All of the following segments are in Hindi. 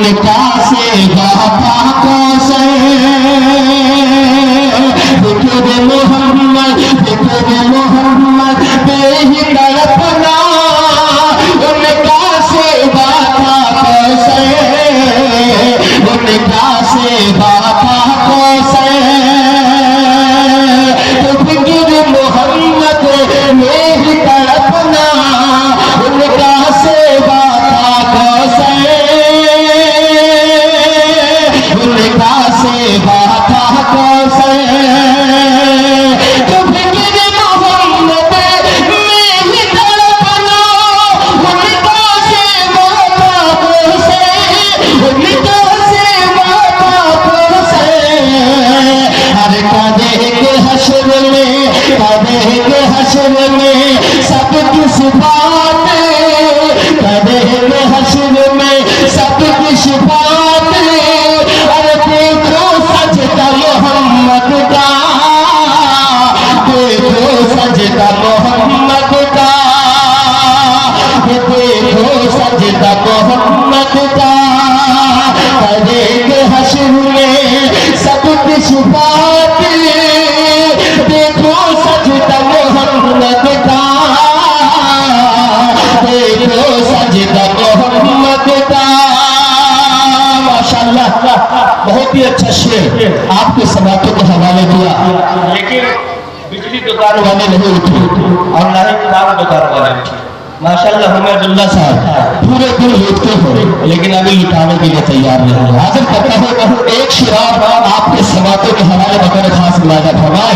उनका से बाबा को से जिक्र मोहम्मद बेही तड़पना उनका से बाबा को से उनका से बाबा को से जिक्र मोहम्मद बेही तड़पना उनका से बाबा को से उनका से बाबा को से हशर में सब किस बात करेंगे हशर में सब किस बात अरे देखो सजदा मोहम्मद का देखो सजदा मोहम्मद का देखो सजदा मोहम्मद का करेंगे हशर में सब किस बात देखो सजदा मोहम्मद का देखो सजदा मोहम्मद का। माशाअल्लाह बहुत ही अच्छा शेर आपके समातों को हवाले दिया, लेकिन बिजली दुकान वाले नहीं उठे और ना ही किताब दुकान वाले उठे। माशाअल्लाह हुमैदुल्लाह साहब पूरे दिन लूटते हो लेकिन अभी लुटाने के लिए तैयार नहीं है। हाजिर करता हूँ एक शिराब आपके समातों के हवाले बतौर खास मुलाजा फरमाए।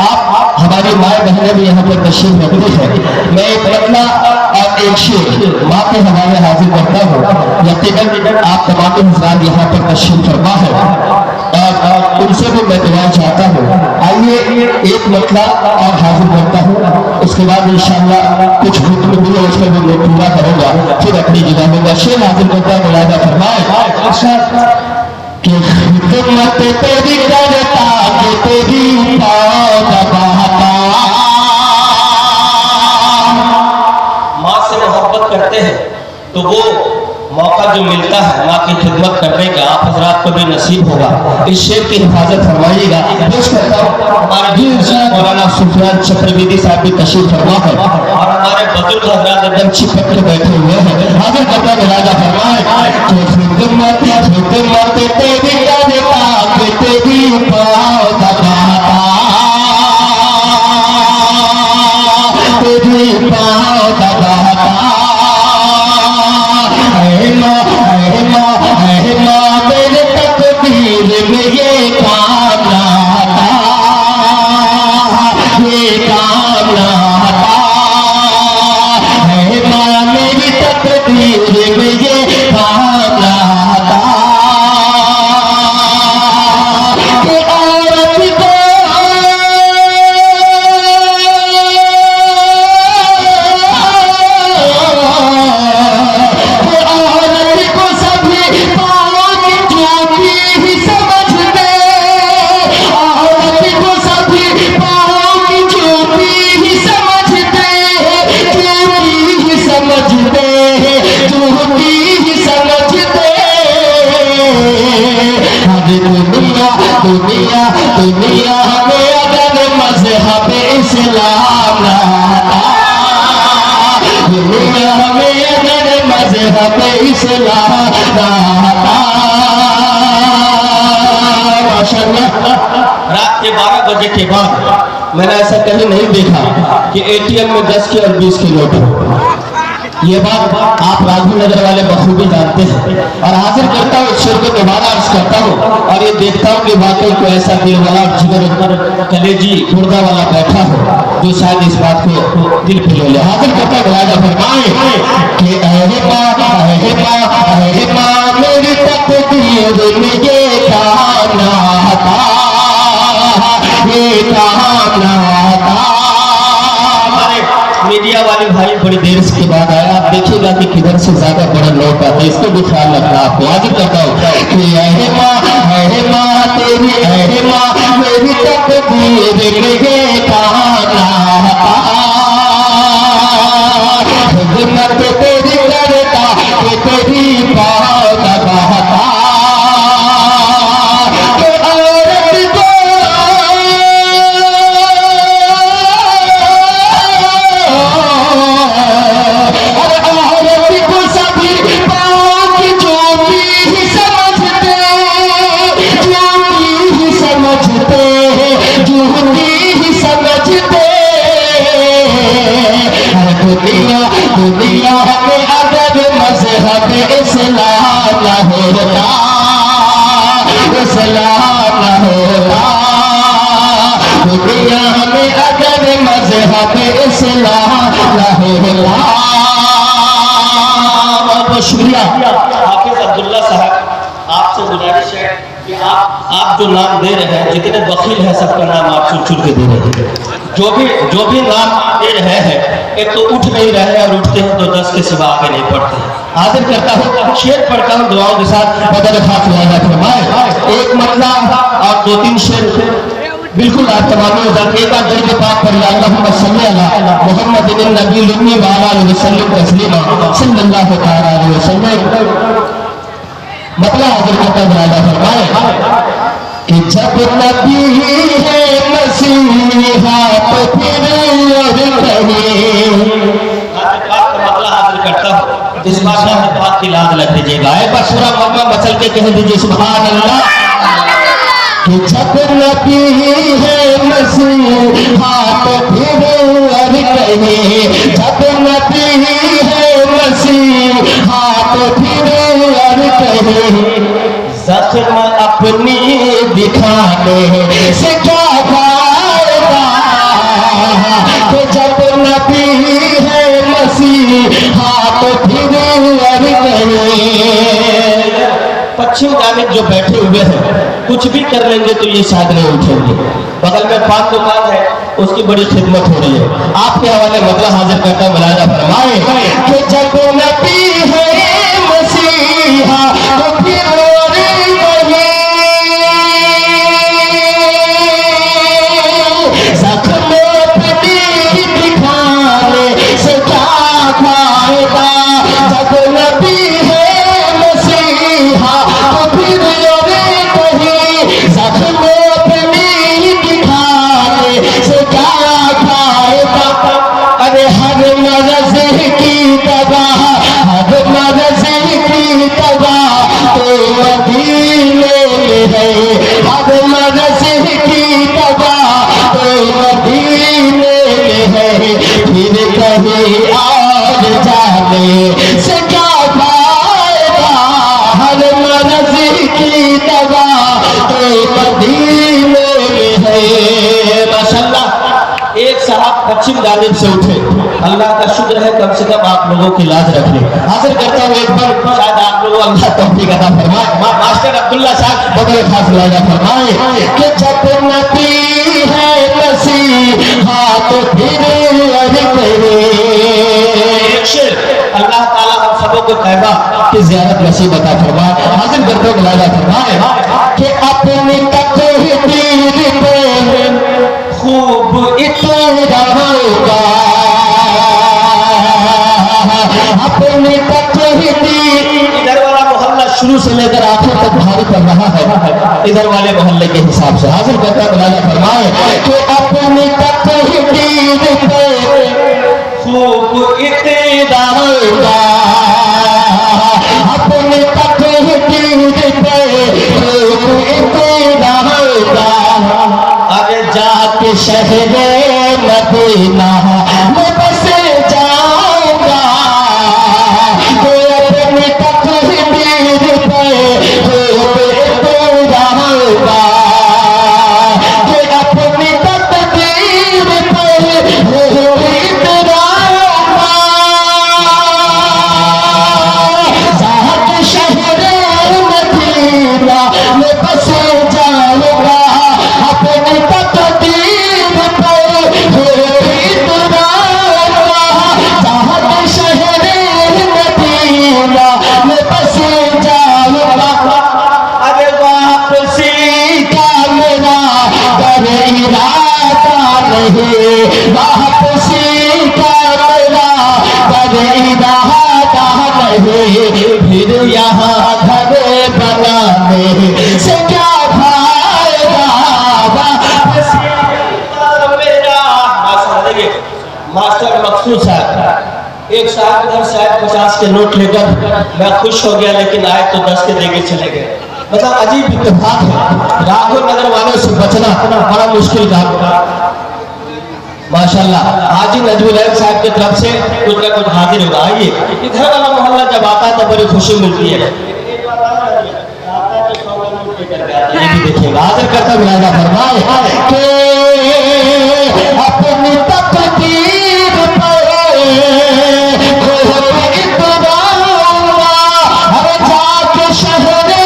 आप हमारी माए बहनें भी यहाँ पर तशरीफ रखती है। मैं एक रखना और एक शेर माँ के हवाले हाजिर करता हूँ। यकीनन आप तमाम हज़रात यहाँ पर तशरीफ फरमा है और उनसे भी मैं दुआ चाहता हूँ। आइए एक मतला और हाजिर करता हूँ, उसके बाद इंशाअल्लाह कुछ हुक्म भी है उसमें मैं पूरा करूँगा, फिर अपनी जगह में शेर हाजिर करता हूँ। मुलाजा फरमाए कि खिदमत तेरी करता कि तेरी पाँव दबाता। माँ से मोहब्बत करते हैं तो वो मौका जो मिलता है माँ की खिदमत करने का आप हजरात को भी नसीब होगा। इस शेर की हिफाजत फरमाइएगा। हमारे मौलाना सुफियान चक्रवर्ती साहब भी तशरीफ फरमा है और हमारे बुजुर्ग हजरात एकदम चिपक के बैठे हुए हैं। हाजिर करता मुलाजा फरमाए कि खिदमत तेरी करता कि तेरी पाँव दबाता तेरी पाँव दबाता। मेरे तकदीर में ये काम ना आता ये काम ना आता है माँ मेरी तकदीर में ये काम ना आता कि औरत को दुनिया में अगर मज़हब इस्लाम ना आता दुनिया में अगर मज़हब इस्लाम ना आता। माशाअल्लाह रात के 12 बजे के बाद मैंने ऐसा कहीं नहीं देखा कि एटीएम में 10 के और 20 के नोट हो। ये बात आप राजू नगर वाले बखूबी जानते हैं और हाजिर करता हूँ शेर को दोबारा अर्ज करता हूँ और ये देखता हूँ कि वाकई को ऐसा दिल वाला जिगर कलेजी गुर्दा वाला बैठा हो जो शायद इस बात को दिल पे ले ले। हाजिर करता हूँ मुलाजा फरमाए कि अरे माँ मेरी तकदीर में ये काम ना आता ये काम ना आता। मीडिया वाले भाई बड़ी देर के बाद आया, आप देखिएगा कि किधर से ज्यादा बड़ा नोट आता है, इसको भी ख्याल रखना। आपको हाजिर करता हूँ कि अरे माँ तेरी अरे माँ मेरी तकदीर में ये काम ना आता खिदमत तेरी करता कि तेरी पाँव दबाता न होता, इस्लाम न होता, दुनिया में अगर मजहब इस्लाम न होता। बहुत बहुत शुक्रिया हाफिज अब्दुल्ला साहब, आपसे गुजारिश है कि आप जो नाम दे रहे हैं, जितने वकील हैं सबका नाम आप चुन चुन के दे रहे हैं। जो भी नाम दे रहे हैं, एक तो उठ नहीं रहे और उठते हैं तो 10 के सिवा आगे नहीं पढ़ते हैं। हाजिर करता हूँ, शेर पढ़ता हूँ दुआओं के साथ, बदल खास वाला फरमाए। एक मतला और 2-3 शेर बिल्कुल आप तमाम एक बार दर्द पाक पर अल्लाहुम्मा सल्ली अला मुहम्मद नबी लुम्मी व अला आलिहि वसल्लम तस्लीमा सल्लल्लाहु तआला अलैहि वसल्लम। मतलब हाजिर करता बरादा फरमाए कि जब नबी है मसीहा तो फिर और कहीं। मतलब हाजिर करता हूँ, इस बात में बात की लाज लग दीजिएगा। एक बार सूरा मम्मा मचल के कह दीजिए सुभान अल्लाह। कि जब नबी है मसीहा तो फिर और कहीं, जब नबी है मसीहा तो फिर और कहीं, ज़ख्म अपनी दिखाने से क्या फायदा, कि जब नबी है मसीहा तो फिर और कहीं। पश्चिम जानिब जो बैठे हुए हैं कुछ भी कर लेंगे तो ये शायद नहीं उठेंगे। बगल में पान दुकान है, उसकी बड़ी खिदमत हो रही है। आपके हवाले मतलब हाजिर करता मुलाजा फरमाए कि जब नबी है मसीहा तो फिर और कहीं, ज़ख्म अपनी दिखाने से क्या फायदा, जब नबी है मसीहा तो फिर और कहीं, ज़ख्म अपनी दिखाने से क्या फायदा। अरे हर मरज़ की दवा, हर मरज़ की दवा तो मदीने में है, हर मरज़ की दवा तो मदीने में है, फिर कहीं और जाने से क्या फायदा, हर मरज़ की दवा तो मदीने में है। माशाअल्लाह, एक साहब पश्चिम जानिब से उठे, अल्लाह का शुक्र है कम से कम आप लोगों की लाज रख ले। हाजिर करता हूँ एक बार, शायद आप लोगों अल्लाह तौफीक अता फरमाए। मास्टर अब्दुल्ला साहब बगैर खास लाजा फरमाए कि जब नबी है मसीहा तो फिर और कहीं। अल्लाह ताला हम सबों को तैबा की ज़ियारत नसीब अता फरमाए। हाजिर करता हूँ लाजा फरमाए कि अपनी तकदीर पे खूब इतरा होगा, अपनी तकदीर। इधर वाला मोहल्ला शुरू से लेकर आखिर तक भारी पड़ रहा है इधर वाले मोहल्ले के हिसाब से। हाजिर करता है फरमाए कि अपनी तकदीर पे खूब इतरा होगा, अपनी तकदीर पे खूब इतरा होगा। अरे जाके शहरे मदीना में बस जाऊंगा, तो अपनी तकदीर पे खूब इतरा होगा, कि अपनी तकदीर पे खूब इतरा होगा। जाके शहरे मदीना में बस जाऊंगा, अपनी तकदीर पे खूब इतरा होगा। जहाँ शहरे मदीना में बस जाऊंगा। अरे वापसी का मेरा कर इरादा नहीं, वापसी का मेरा कर इरादा नहीं, फिर यहाँ घर बनाने से क्या फायदा। मास्टर मकसूद साहब, एक साहब उधर शायद 50 के नोट लेकर मैं खुश हो गया, लेकिन आए तो 10 के देके चले गए। मतलब अजीब इत्तेफाक है, राघव नगर वालों से बचना बड़ा मुश्किल काम। माशाल्लाह हाजी नजमुल हक साहब की तरफ से कुछ ना कुछ हाजिर होगा। आइए, इधर वाला मोहल्ला जब आता है तो बड़ी खुशी मिलती है। देखिएगा हाजिर करता मिलादा फरमाए के अपनी तकदीर पर हर जाके शहरे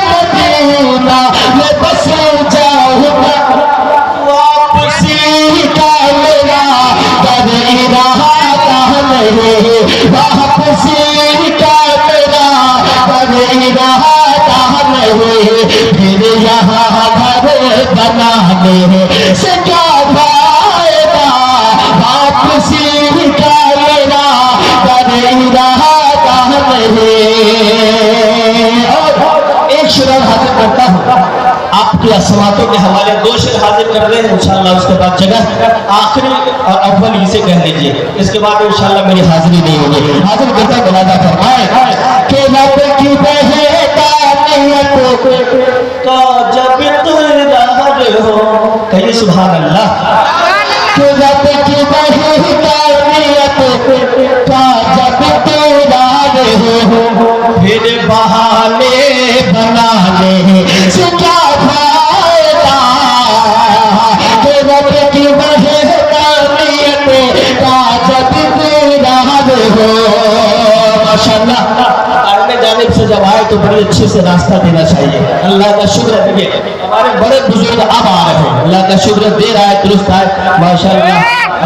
मदीना में बस जाऊंगा वापसी का मेरा कर रहा नहीं वापसी का मेरा कर रहा नहीं फिर यहाँ घर बनाने से क्या फायदा वापसी का मेरा कर रहा नहीं। और एक शेर हाजिर करता हूँ आपकी असमातों के हवाले, दो शेर हाजिर कर रहे हैं इंशाल्लाह। उसके बाद जगह आखिरी और अव्वल इसे कह लीजिए, इसके बाद इंशाल्लाह मेरी हाजिरी नहीं होगी। हाजिर करता मुलादा फरमाए के रब की बहदानियत का जब तुरार हो, कहिए सुभान अल्लाह। के रब की बहदानियत का जब तुरार हो फिर बहाने बनाने से क्या फायदा के रब की बहदानियत का जब तुरार हो। माशाअल्लाह अपने जानिब से जब आए तो बड़ी अच्छे से रास्ता देना चाहिए। अल्लाह का शुक्र है, हमारे बड़े बुजुर्ग अब आ रहे हैं, अल्लाह का शुक्र देर आए दुरुस्त आए माशाअल्लाह।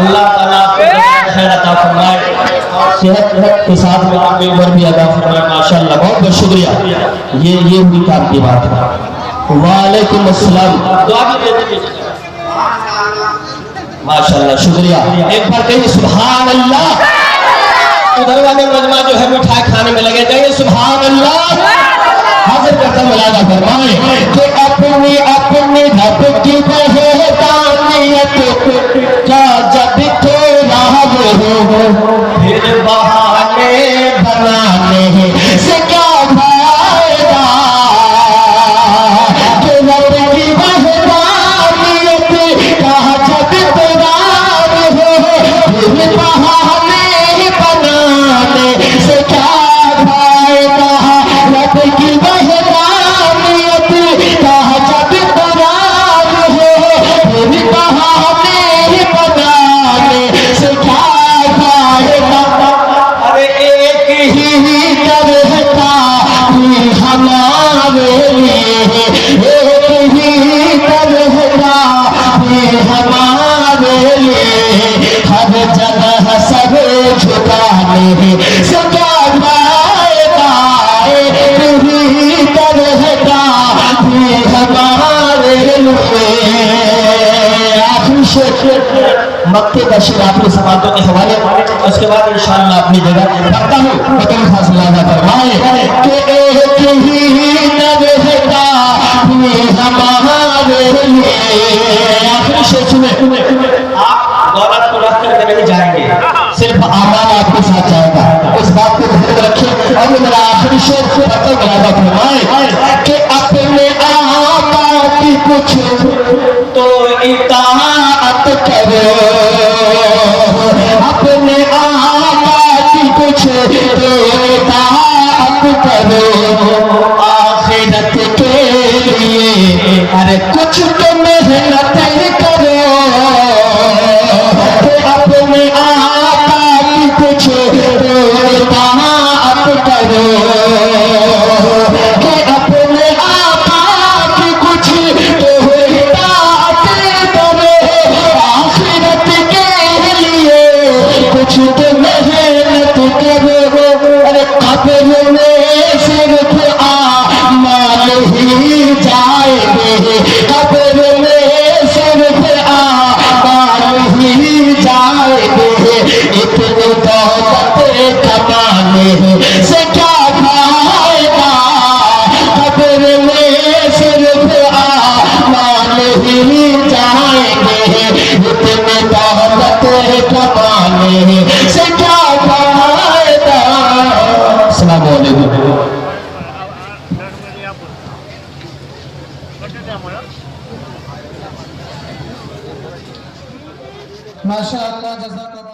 अल्लाह ताला आपको खैर अता फरमाए, सेहत के साथ में लंबी उम्र भी अता फरमाए माशाअल्लाह। बहुत बहुत शुक्रिया, ये हुई काम की बात है। वालेकुम अस्सलाम, दुआ भी दे दीजिए माशाअल्लाह, शुक्रिया। एक बार कहिए सुभान अल्लाह। उधर वाले मजमा जो है मिठाई खाने में लगे जाइए सुभान अल्लाह। हाजिर करता मुलादा फरमाए कि अपनी अपनी रब की बहदानियत का जब तुरार हो फिर बहाने बनाने से क्या फायदा कि रब की बहदानियत का जब तुरार हो फिर बहाने बनाने से क्या फायदा रब की बहदानियत का जब तुरार हो फिर बहाने बनाने से क्या फायदा। अरे एक ही तरह का हमारे लिए, एक ही तरह का हमारे लिए हर जगह सब झुकाने से क्या फायदा। एक ही तरह का हमारे लिए। आखिरी शेर मक्के का शेर आपकी समातों के हवाले, उसके बाद इंशाअल्लाह अपनी जगह रखता हूँ। बतन फासला फरमाए कि एक ही तरह का हमारे लिए। आखिरी शेर सुने, आप दौलत को रख करके नहीं जाएंगे, सिर्फ आमान आपके साथ जाएगा, इस बात को ध्यान रखिए। और मेरा आखिरी शेर फरमाए कि अपने आका की कुछ तो इताअत करो, अपने आका की कुछ तो इताअत करो आखिरत के लिए। अरे कुछ तो मेहनत करो, अपने आका की कुछ तो इताअत करो, कि अपने आका की कुछ तो इताअत करो आखिरत के लिए। कुछ तो मेहनत करो। अरे कब्र में सिर्फ आमाल ही जाएंगे, कब्र में सिर्फ आमाल ही जाएंगे। इतनी दौलत कमाने से क्या फायदा, कब्र में सिर्फ आमाल ही जाएंगे। इतनी दौलत कमाने से क्या फायदा। अस्सलाम वालेकुम। माशाअल्लाह, जज़ाकल्लाह।